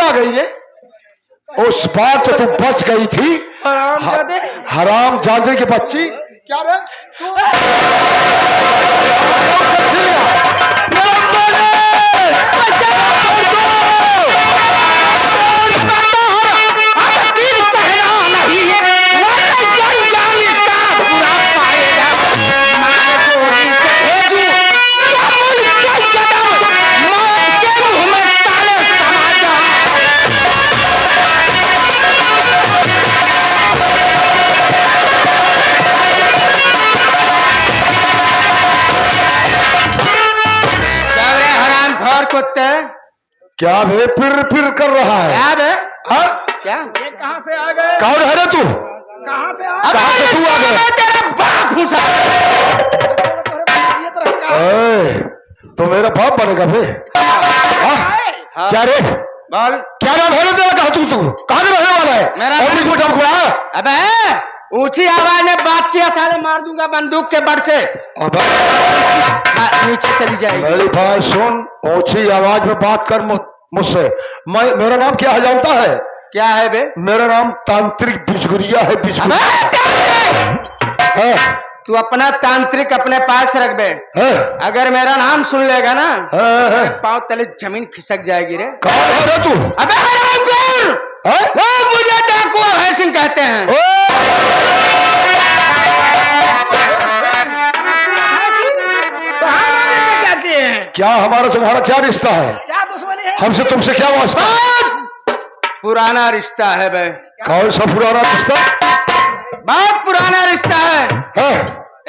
आ गई रे? उस बार तो तुम बच गई थी। हराम जादे की बच्ची। क्या रे? क्या बे फिर कर रहा है? क्या बे? हाँ? क्या? ये कहाँ से आ गए? कौन है रे तू? कहाँ से आ कहाँ से तू आ गया? तेरा बाप फुसा। तो मेरा बाप बनेगा बे? हाँ? क्या रे? बोल। क्या नाम है रे तेरा? कहाँ तू कहाँ से रहने वाला है? मेरा अबे ऊंची आवाज में बात किया साले मार दूंगा बंदूक के बड़ से। अबे नीचे चली जाएगी। मेरी भाई सुन, ऊंची आवाज में बात कर मुझसे। मेरा नाम क्या है जानता है? क्या है बे? मेरा नाम तांत्रिक बिजगुरिया है। तू अपना तांत्रिक अपने पास रख बे। अगर मेरा नाम सुन लेगा ना पाँव तले जमीन खिसक जाएगी रे। कौन है रे तू? अबे हरामखोर! मुझे डाकू है सिंह कहते हैं। क्या हमारा तुम्हारा क्या रिश्ता है? क्या दुश्मनी है? हमसे तुमसे क्या वास्ता? पुराना रिश्ता है बे। कौन सा पुराना रिश्ता? बहुत पुराना रिश्ता है।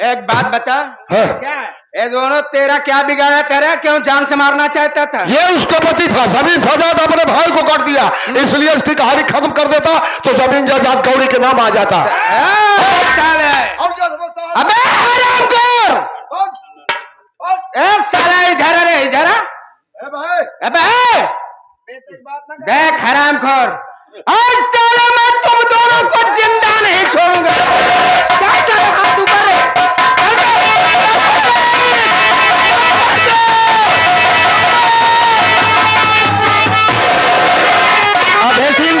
एक बात बता। क्या? ये दोनों तेरा क्या बिगाड़ा? तेरा क्यों जान से मारना चाहता था? ये उसका पति था, जमीन जायदाद अपने भाई को काट दिया, इसलिए इसकी कहानी खत्म कर देता तो जमीन जायदाद गौरी के नाम आ जाता। अबे हरामखोर! साला इधर अरे इधर देख हरामखोर, आज साला मैं तुम दोनों को जिंदा नहीं छोड़ूंगा। हाथ ऊपर अभय सिंह,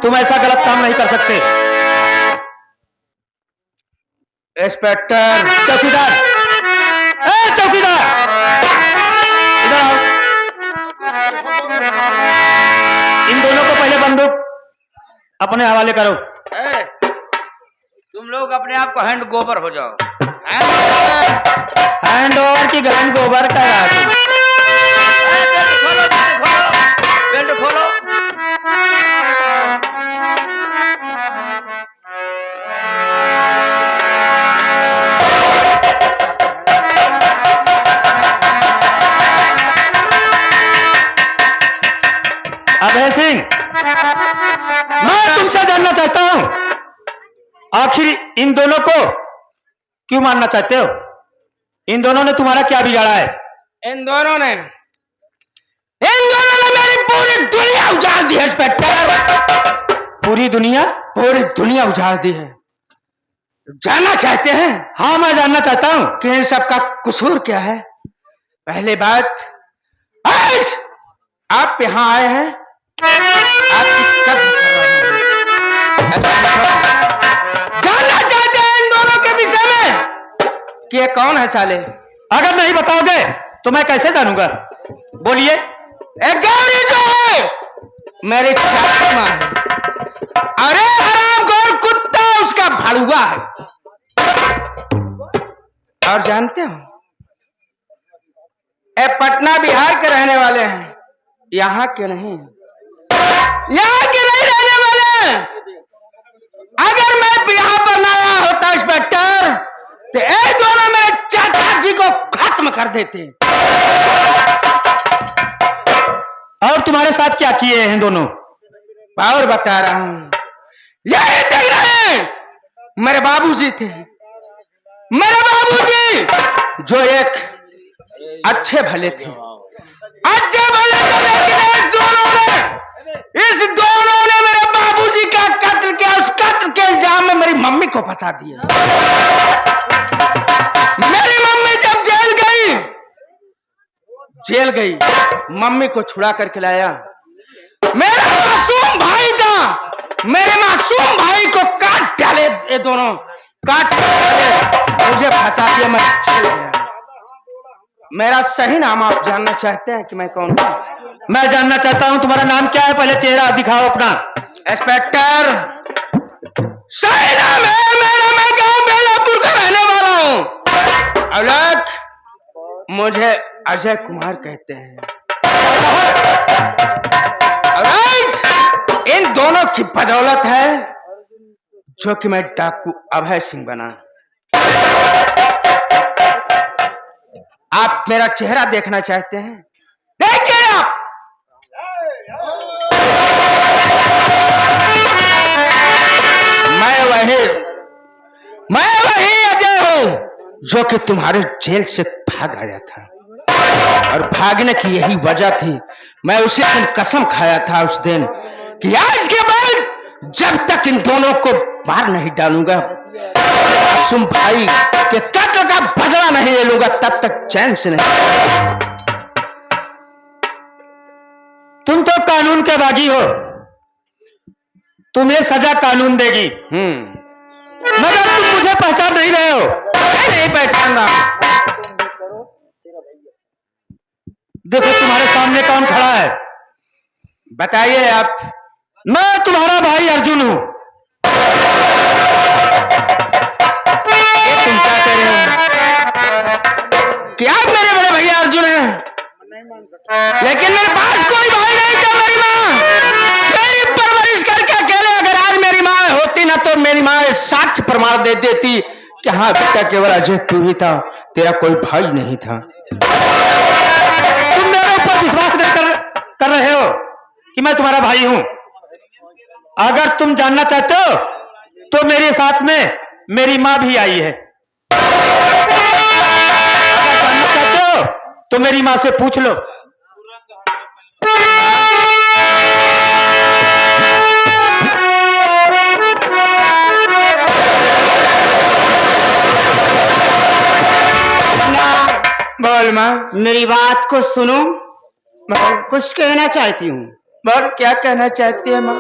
तुम ऐसा गलत काम नहीं कर सकते। इंस्पेक्टर। चौकीदार, चौकीदार इधर आओ। इन दोनों को पहले बंदूक अपने हवाले करो। तुम लोग अपने आप को हैंड गोबर हो जाओ। हैंड ओवर की गहन गोबर का बेल्ट खोलो। अभय सिंह, मैं तुमसे जानना चाहता हूं, आखिर इन दोनों को क्यों मारना चाहते हो? इन दोनों ने तुम्हारा क्या बिगाड़ा है? इन दोनों ने मेरी पूरी दुनिया उजाड़ दी है इंस्पेक्टर। पूरी दुनिया? पूरी दुनिया उजाड़ दी है। जानना चाहते हैं? हाँ, मैं जानना चाहता हूं कि इन सबका कसूर क्या है। पहली बात, आज आप यहाँ आए हैं, आपकी कद्र कर रहे हैं। जानना चाहते हैं इन दोनों के विषय में कि ये कौन है साले? अगर नहीं बताओगे तो मैं कैसे जानूंगा? बोलिए। एक गौरी जो है मेरी चाची माँ है। अरे हरामखोर कुत्ता उसका भड़ुआ है। और जानते हो, ये पटना बिहार के रहने वाले हैं, यहाँ के नहीं। यहाँ के नहीं रहने वाले। अगर मैं बिहार पर ना आया होता इंस्पेक्टर तो ये दोनों मेरे चाचा जी को खत्म कर देते। और तुम्हारे साथ क्या किए हैं दोनों? और बता रहा हूं। यही देख रहे हैं, मेरे बाबूजी थे। मेरे बाबूजी जो एक अच्छे भले थे, अच्छे भले थे, लेकिन इस दोनों ने मेरे बाबूजी का कत्ल किया। उस कत्ल के इल्जाम में मेरी मम्मी को फंसा दिया। मेरी मम्मी जब जेल गई, मम्मी को छुड़ा कर खिलाया, मेरा मासूम भाई था, मेरे मासूम भाई को काट डाले ये दोनों, काट डाले, मुझे फंसा दिया, मैं चल गया। मेरा सही नाम आप जानना चाहते हैं कि मैं कौन हूँ? मैं जानना चाहता हूँ तुम्हारा नाम क्या है, पहले चेहरा दिखाओ अपना। इंस्पेक्टर, सही नाम है मेरा, मैं गांव बेलापुर का रहने वाला हूँ। अलग मुझे अजय कुमार कहते हैं। अलग इन दोनों की बदौलत है जो कि मैं डाकू अभय सिंह बना। आप मेरा चेहरा देखना चाहते हैं? देखिए आप, मैं वही अजय हूं जो कि तुम्हारे जेल से भाग आया था, और भागने की यही वजह थी। मैं उसी दिन कसम खाया था उस दिन कि आज के बाद जब तक इन दोनों को मार नहीं डालूंगा, मासूम भाई के कत्ल का बदला नहीं ले लूंगा, तब तक चैन से नहीं। तुम तो कानून के बागी हो, तुम्हें सजा कानून देगी। मगर तुम मुझे पहचान नहीं रहे हो। मैं नहीं पहचान रहा। देखो तुम्हारे सामने कौन खड़ा है, बताइए आप। मैं तुम्हारा भाई अर्जुन हूं। ये तुम क्या कह रहे हो? क्या आप मेरे बड़े भैया अर्जुन हैं? लेकिन मेरे पास कोई भाई नहीं था। मेरी माँ मेरी परवरिश करके अकेले, अगर आज मेरी माँ होती ना तो मेरी माँ साक्ष्य प्रमाण दे देती कि हाँ बेटा केवल अजय तू ही था, तेरा कोई भाई नहीं था। तुम मेरे ऊपर विश्वास नहीं कर रहे हो कि मैं तुम्हारा भाई हूं। अगर तुम जानना चाहते हो तो मेरे साथ में मेरी माँ भी आई है। अगर जानना चाहते हो तो मेरी माँ से पूछ लो। बोल माँ, मेरी बात को सुनो, बोल, कुछ कहना चाहती हूँ। बोल क्या कहना चाहती है माँ?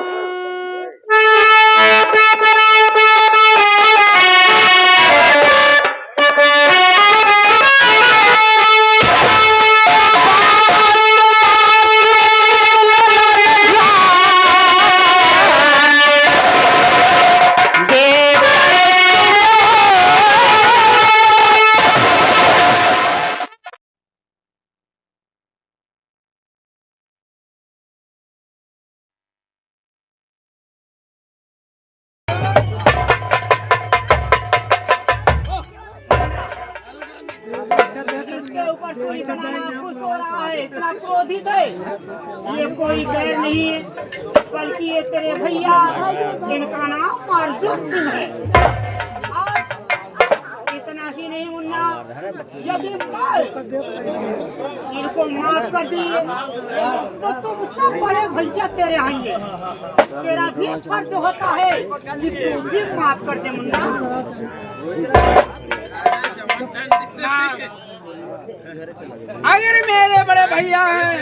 इतना क्रोधित है, ये कोई गैर नहीं है, बल्कि ये तेरे भैया, इनका नाम अर्जुन सिंह है। इतना ही नहीं मुन्ना, यदि मैं इनको माफ कर दी तो तुम सब बड़े भैया तेरे आएंगे। तेरा भी फर्ज होता है कि तू भी माफ कर दे मुन्ना। अगर मेरे बड़े भैया हैं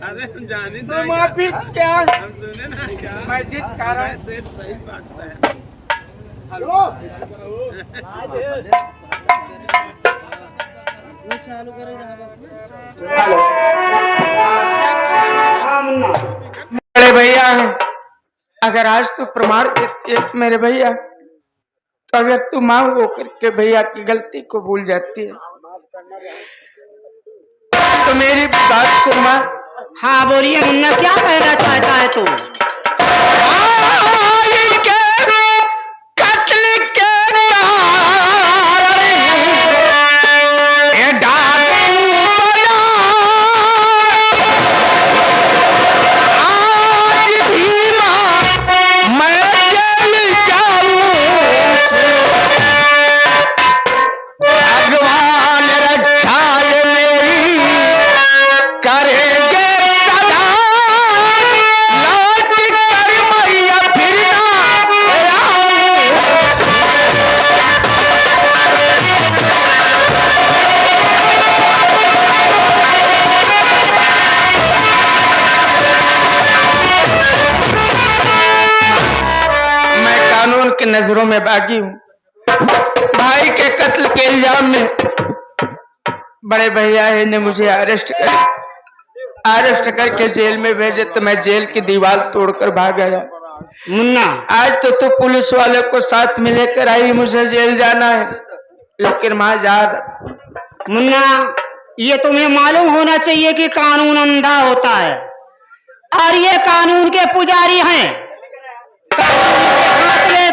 अरे हम जाने तो माफी क्या, हम सुने ना क्या मैं जिस कारण सेठ सही बात है। बड़े भैया हैं, अगर आज तू प्रमाण देती है मेरे भैया, तो अगर तू मांग होकर के भैया की गलती को भूल जाती है तो मेरी बात सुन मां। हाँ बोलिए मुन्ना, क्या कहना चाहता है तू? करेंगे सदा की नजरों में बागी हूँ। भाई के कत्ल के इल्जाम में बड़े भैया ने मुझे अरेस्ट करके जेल में भेजे, तो मैं जेल की दीवार तोड़कर भाग गया। मुन्ना, आज तो पुलिस वाले को साथ में लेकर आई, मुझे जेल जाना है, लेकिन माँ याद मुन्ना, ये तुम्हें मालूम होना चाहिए कि कानून अंधा होता है और ये कानून के पुजारी हैं।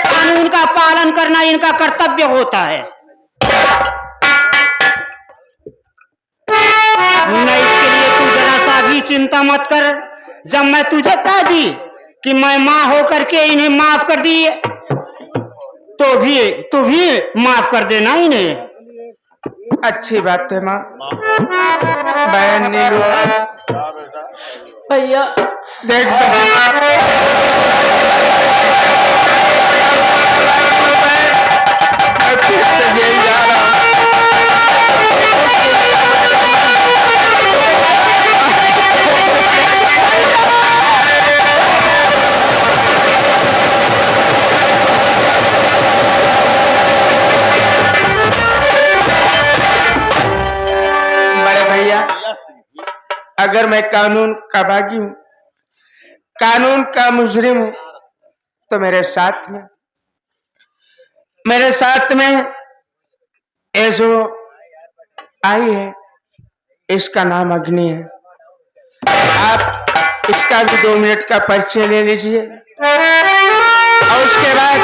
कानून का पालन करना इनका कर्तव्य होता है। मुन्ना, इसके लिए तू जरा सा भी चिंता मत कर। जब मैं तुझे कह दी कि मैं माँ होकर के इन्हें माफ कर दी, तो भी माफ कर देना इन्हें। अच्छी बात है माँ। बहन नीलू, भैया देख बहन, मैं फिर से जेल जा रहा हूँ। बड़े भैया, अगर मैं कानून का बागी हूँ, कानून का मुजरिम हूँ, तो मेरे साथ में ये जो आई है, इसका नाम अग्नि है। आप इसका भी 2 मिनट का परिचय ले लीजिए और उसके बाद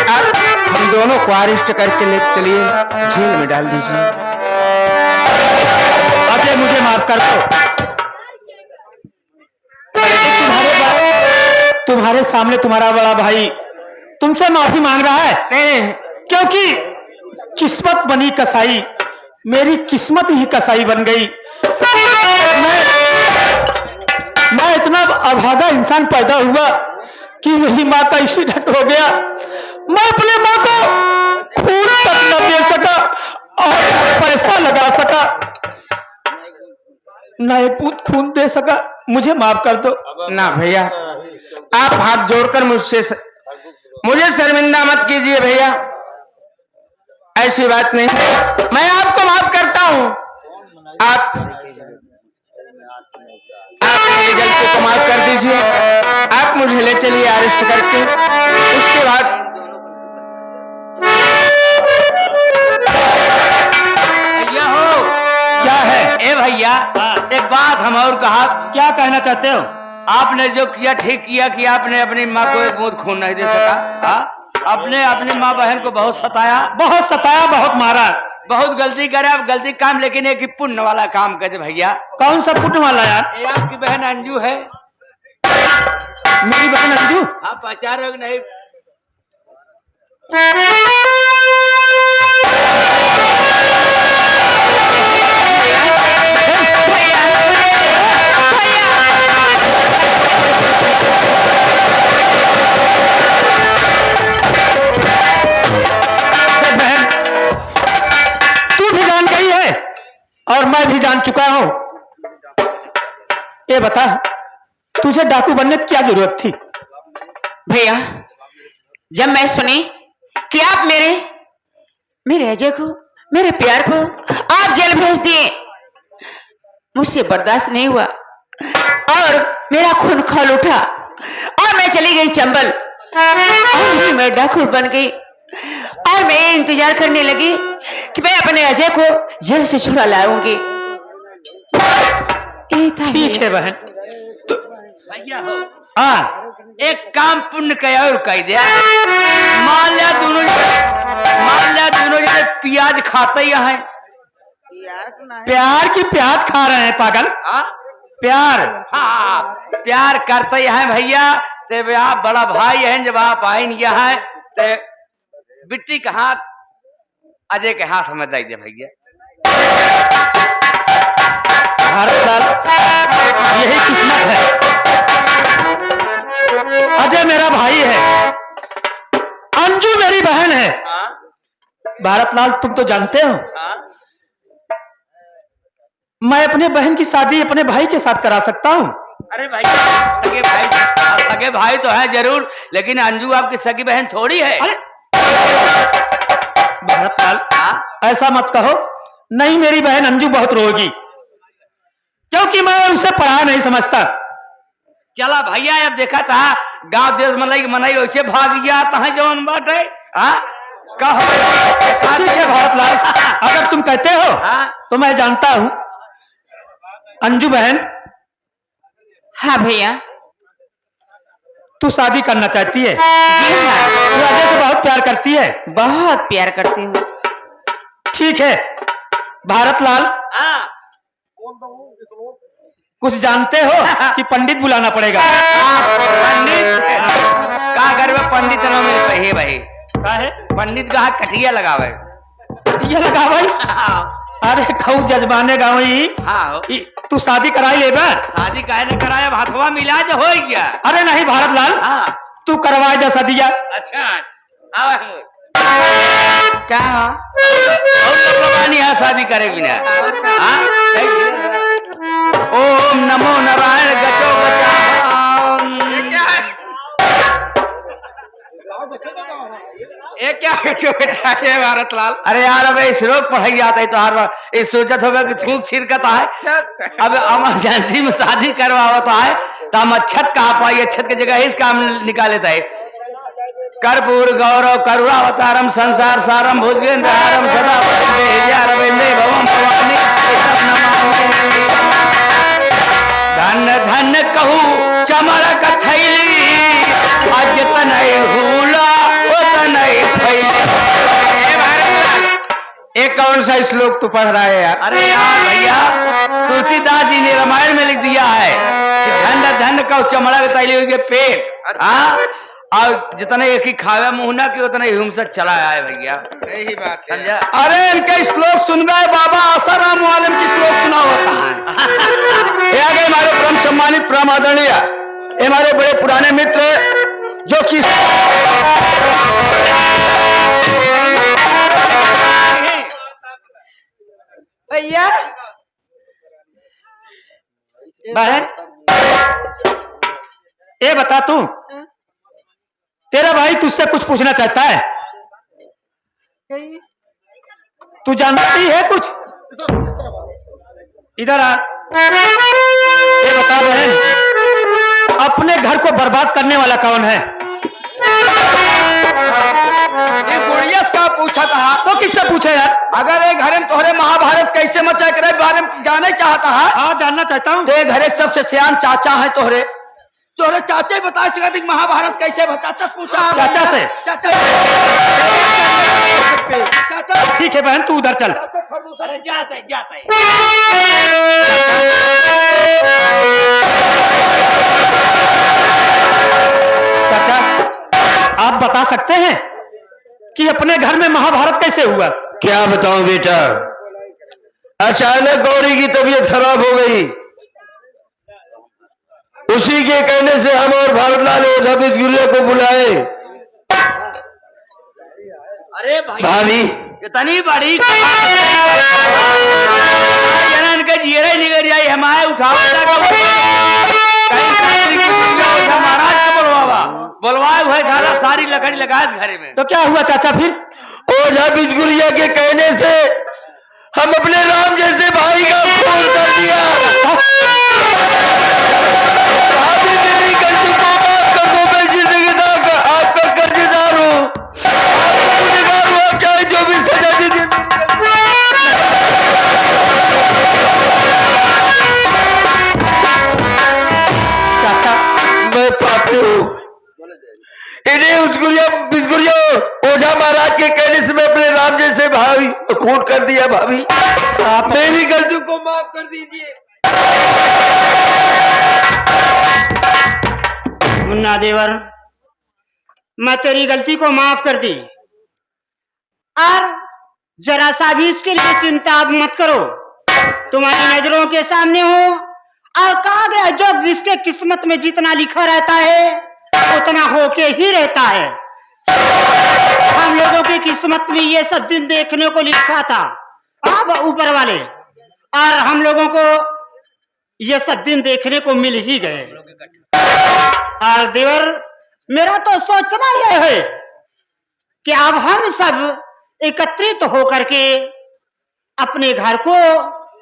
आप हम दोनों को अरेस्ट करके ले चलिए, जेल में डाल दीजिए। अजय, मुझे माफ कर दो। तुम्हारे सामने तुम्हारा बड़ा भाई तुमसे माफी मांग रहा है। नहीं, क्योंकि किस्मत बनी कसाई, मेरी किस्मत ही कसाई बन गई। मैं इतना अभागा इंसान पैदा हुआ कि मेरी माँ का एक्सीडेंट हो गया। मैं अपने माँ को खून तक न दे सका और पैसा लगा सका, न एक बूंद खून दे सका। मुझे माफ कर दो। ना भैया, आप हाथ जोड़कर मुझे शर्मिंदा मत कीजिए भैया, ऐसी बात नहीं। मैं आपको माफ करता हूँ। आप मेरी गलती को माफ कर दीजिए। आप मुझे ले चलिए अरेस्ट करके, उसके बाद भैया हो क्या है? ए भैया, एक बात हम और कहा। क्या कहना चाहते हो? आपने जो किया ठीक किया कि आपने अपनी माँ को एक बूंद खून नहीं दे सका। आपने अपनी माँ बहन को बहुत सताया, बहुत मारा, बहुत गलती करे। आप गलती काम, लेकिन एक पुण्य वाला काम करे भैया। कौन सा पुण्य वाला यार? ये आपकी बहन अंजू है। मेरी बहन अंजू? आप पहचान रहे हो कि नहीं? और मैं भी जान चुका हूं। ये बता, तुझे डाकू बनने की क्या जरूरत थी? भैया, जब मैं सुनी कि आप मेरे अजय को, मेरे प्यार को आप जेल भेज दिए, मुझसे बर्दाश्त नहीं हुआ और मेरा खून खौल उठा और मैं चली गई चंबल और मैं डाकू बन गई और मैं इंतजार करने लगी कि मैं अपने अजय को जेल से छुड़ा लाऊंगी। ठीक है बहन, तो भैया हो, एक काम पुण्य कया और कह दिया। मान लिया दोनों जने प्याज खाते ही हैं। प्यार की प्याज खा रहे हैं पागल। प्यार, हाँ, प्यार करते ही हैं भैया। ते आप बड़ा भाई हैं, जब आप आए नहीं यहाँ ते बिट्टी का हाथ अजय के हाथ में दे दे भैया। भारत लाल, यही किस्मत है। अजय मेरा भाई है, अंजू मेरी बहन है। भारत लाल, तुम तो जानते हो मैं अपने बहन की शादी अपने भाई के साथ करा सकता हूँ। अरे भाई, सगे सगे भाई तो है जरूर, लेकिन अंजू आपकी सगी बहन थोड़ी है। अरे भरतलाल, ऐसा मत कहो। नहीं, मेरी बहन अंजू बहुत रोगी, क्योंकि मैं उसे पढ़ा नहीं समझता। चला भैया, अब देखा था गांव देश मनई वैसे भाग जाता है जौन बात है। कहो ठीक है भरतलाल, अगर तुम कहते हो तो मैं जानता हूं। अंजू बहन, हाँ भैया। तू शादी करना चाहती है? जी हाँ, तू अजय से बहुत प्यार करती है? बहुत प्यार करती हूँ। ठीक है भारतलाल, कुछ जानते हो कि पंडित बुलाना पड़ेगा? पंडित का घर में पंडित न मिल रही भाई। का है? पंडित का कटिया लगावे। कटिया लगा भाई? अरे खऊ जजमाने गाँवी, हाँ, तू शादी कराई ले बा? शादी काहे न कराया, हाथवा मिला जो हो गया। अरे नहीं भारतलाल, तू करवाए जा सदिया। अच्छा क्या है शादी करे बिना। ओम नमो नारायण गचो क्या गचो गचा है भारतलाल? अरे यार, अब इस रोग पढ़ाई आता है तो हर बार इस सोचत होगा कि थूक छिड़कता है। अब इमरजेंसी में शादी करवाता है तो हम अच्छत कहा पाई, अच्छत की जगह इस काम निकालेता है। कर्पूर गौरव करुणावतारम संसार सारम भुजगेंद्रहारम सदा रविंद्र भवम भवानी धन धन कहू चमड़क थैली अज तनय हुला ओ तनय थैली। एक कौन सा श्लोक तू पढ़ रहा है यार? अरे यार भैया, तुलसीदास जी ने रामायण में लिख दिया है कि धन धन कहू चमड़क थैली के पेट। हाँ, और जितने एक ही खावे मुहना की उतने ही हमसे चला आए भैया। सही बात समझा? अरे इनके श्लोक सुन गए बाबा आसाराम वालम की श्लोक सुना होता है। ये आगे हमारे परम सम्मानित परम आदरणीय हमारे बड़े पुराने मित्र जो कि भैया बहन, ये बता तू, तेरा भाई तुझसे कुछ पूछना चाहता है। तू जानती है कुछ? इधर आ। ये बता बहन, अपने घर को बर्बाद करने वाला कौन है? ये गुड़िया का पूछा था। तो किससे पूछे यार? अगर एक घर में तोहरे महाभारत कैसे मचा करे बारे में जानना चाहता है। हाँ, जानना चाहता हूँ। तो घर एक सबसे सियान चाचा है तोहरे चाचा ही बता सकते महाभारत कैसे चाचा पूछा। चाचा से? चाचा चाचा ठीक है बहन, तू उधर चल। जाते जाते चाचा, आप बता सकते हैं कि अपने घर में महाभारत कैसे हुआ? क्या बताऊं बेटा, अचानक गौरी की तबीयत खराब हो गई। उसी के कहने से हम और भारतलाल रवित गुरिया को बुलाए। अरे भाई भाभी, इतनी बड़ी जनन के जीरे निकल जाए हमारे उठावा महाराज को बुलवाए हुए सारी लकड़ी लगाए घरे में। तो क्या हुआ चाचा फिर? और रवित गुरिया के कहने से हम अपने राम जैसे भाई का खून कर दिया। भाभी, मेरी गलती को माफ कर दो, मैं जिंदगी आपका कर्जदार हूँ। चाहे जो भी सजा दीजिए। चाचा, मैं पापी हूँ। इन्हें बिजगुरिया ओझा महाराज के कहने से मैं अपने राम जैसे भाई खून कर दिया। भाभी, आप मेरी गलती को माफ कर दीजिए। मुन्ना देवर, मैं तेरी गलती को माफ कर दी और जरा सा भी इसके लिए चिंता अब मत करो। तुम्हारी नजरों के सामने हो और कहा गया जो जिसके किस्मत में जितना लिखा रहता है उतना होके ही रहता है। हम लोगों की किस्मत में ये सब दिन देखने को लिखा था अब ऊपर वाले, और हम लोगों को ये सब दिन देखने को मिल ही गए। और देवर, मेरा तो सोचना यह है कि अब हम सब एकत्रित होकर के अपने घर को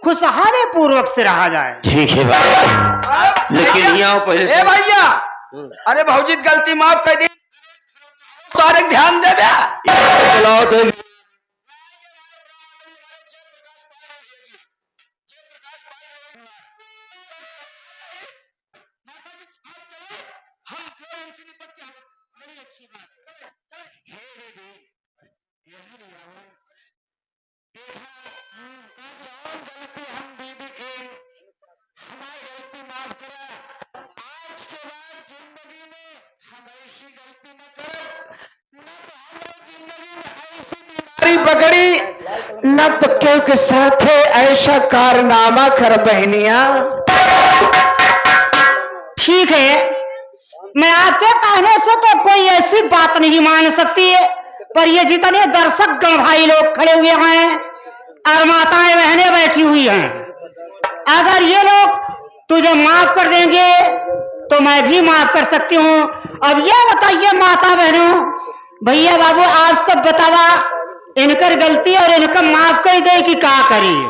खुशहाली पूर्वक से रहा जाए। ठीक है भाई, लेकिन यहाँ पहले ए भैया, अरे भौजी गलती माफ कर दी, सारे ध्यान दे बे। चलाओ तो पकड़ी न पक्के के साथ ऐसा कारनामा कर बहनिया। ठीक है, मैं आपके कहने से तो कोई ऐसी बात नहीं मान सकती है, पर ये जितने दर्शक गण भाई लोग खड़े हुए हैं और माताएं बहनें बैठी हुई हैं, अगर ये लोग तुझे माफ कर देंगे तो मैं भी माफ कर सकती हूँ। अब ये बताइए माता बहनों, भैया बाबू, आप सब बतावा, इनकर गलती और इनका माफ कर दे कि क्या करिए?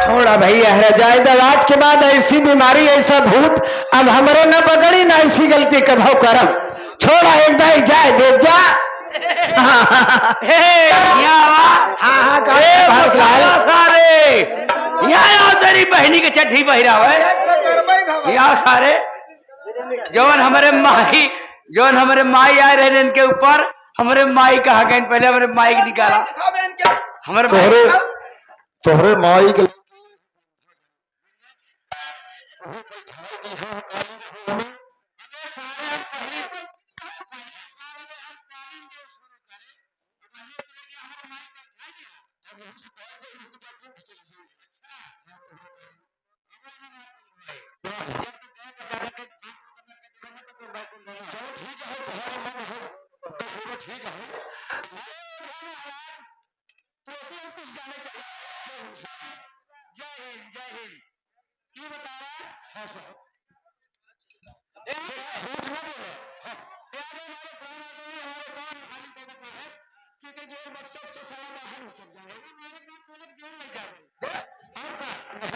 छोड़ा भैया रजाए आज के बाद ऐसी बीमारी ऐसा भूत अब हमरो न पकड़ी ना ऐसी गलती कभाव करम। छोड़ा एक दाई जाए दे जा। सारे यहाँ तेरी बहनी के चड्ढी बहिरा है यहाँ सारे जौन हमारे माई आए रहे इनके ऊपर, हमारे माई कहा गए पहले हमारे माई के निकाला हमारे तोहरे माई के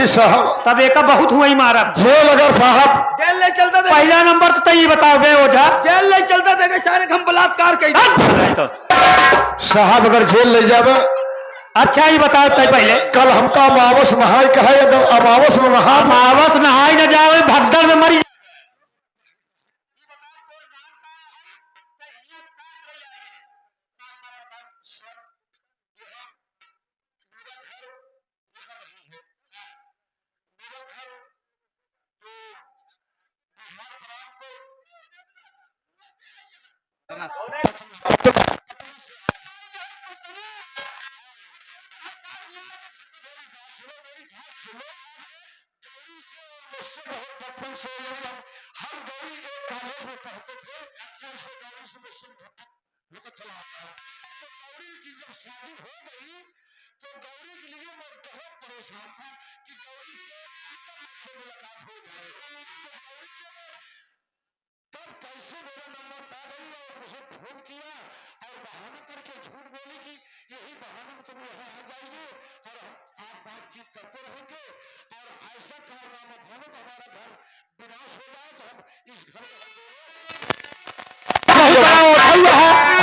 साहब तब एक बहुत हुआ ही मारा जेल अगर साहब जेल ले चलता था, पहला नंबर तो तई बताओ बे ओझा। जेल ले चलता था सारे हम बलात्कार कर तो साहब अगर जेल ले जावे। अच्छा ही बताओ तय पहले कल हमका अमावस नहाय कहे अगर अमावस में नहा अमावस नहाई न जाओ भगदड़ में मरी।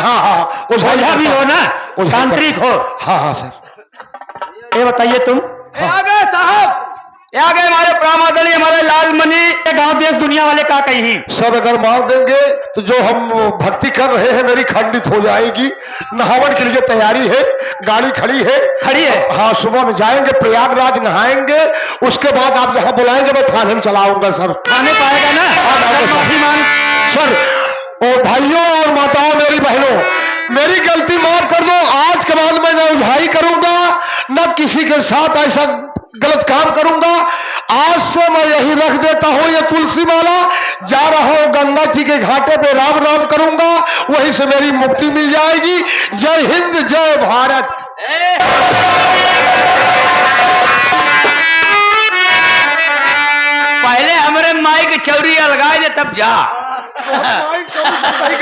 हाँ ओझा भी हो ना, तांत्रिक हो। हाँ सर। ये बताइए तुम आ गए साहब, आ गए हमारे प्रामादली हमारे लालमणि। गांव देश दुनिया वाले का कही सब अगर मार देंगे तो जो हम भक्ति कर रहे हैं मेरी खंडित हो जाएगी। नहावन के लिए तैयारी है, गाड़ी खड़ी है। हाँ सुबह में जाएंगे प्रयागराज नहाएंगे, उसके बाद आप जहाँ बुलाएंगे मैं थाने में चलाऊंगा सर। खाने पाएगा ना? माफी मांग सर। और भाइयों और माताओं मेरी बहनों, मेरी गलती माफ कर दो। आज के बाद मैं न उझाई करूंगा न किसी के साथ ऐसा गलत काम करूंगा। आज से मैं यही रख देता हूं ये तुलसी माला, जा रहा हूं गंगा जी के घाटे पे राम राम करूंगा, वहीं से मेरी मुक्ति मिल जाएगी। जय हिंद जय भारत। पहले हमारे माई की चौरी अलगाए दे तब जा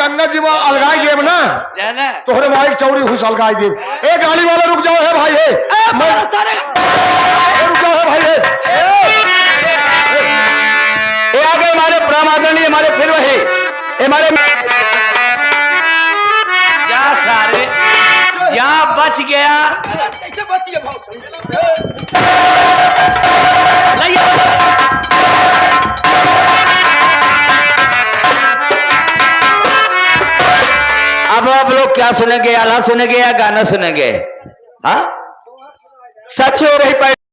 गंगा जी में अलगाई देव ना जाना तोहरे माई चौड़ी हुस अलगाई देव। ए गाड़ी वाला रुक जाओ है भाई है रुक जाओ है भाई है ये आगे हमारे प्रामादरणीय हमारे फिर वही हमारे जा सारे जा बच गया कैसे बच गया अब आप लोग क्या सुनेंगे, आला सुनेंगे या गाना सुनेंगे? हाँ सच हो रही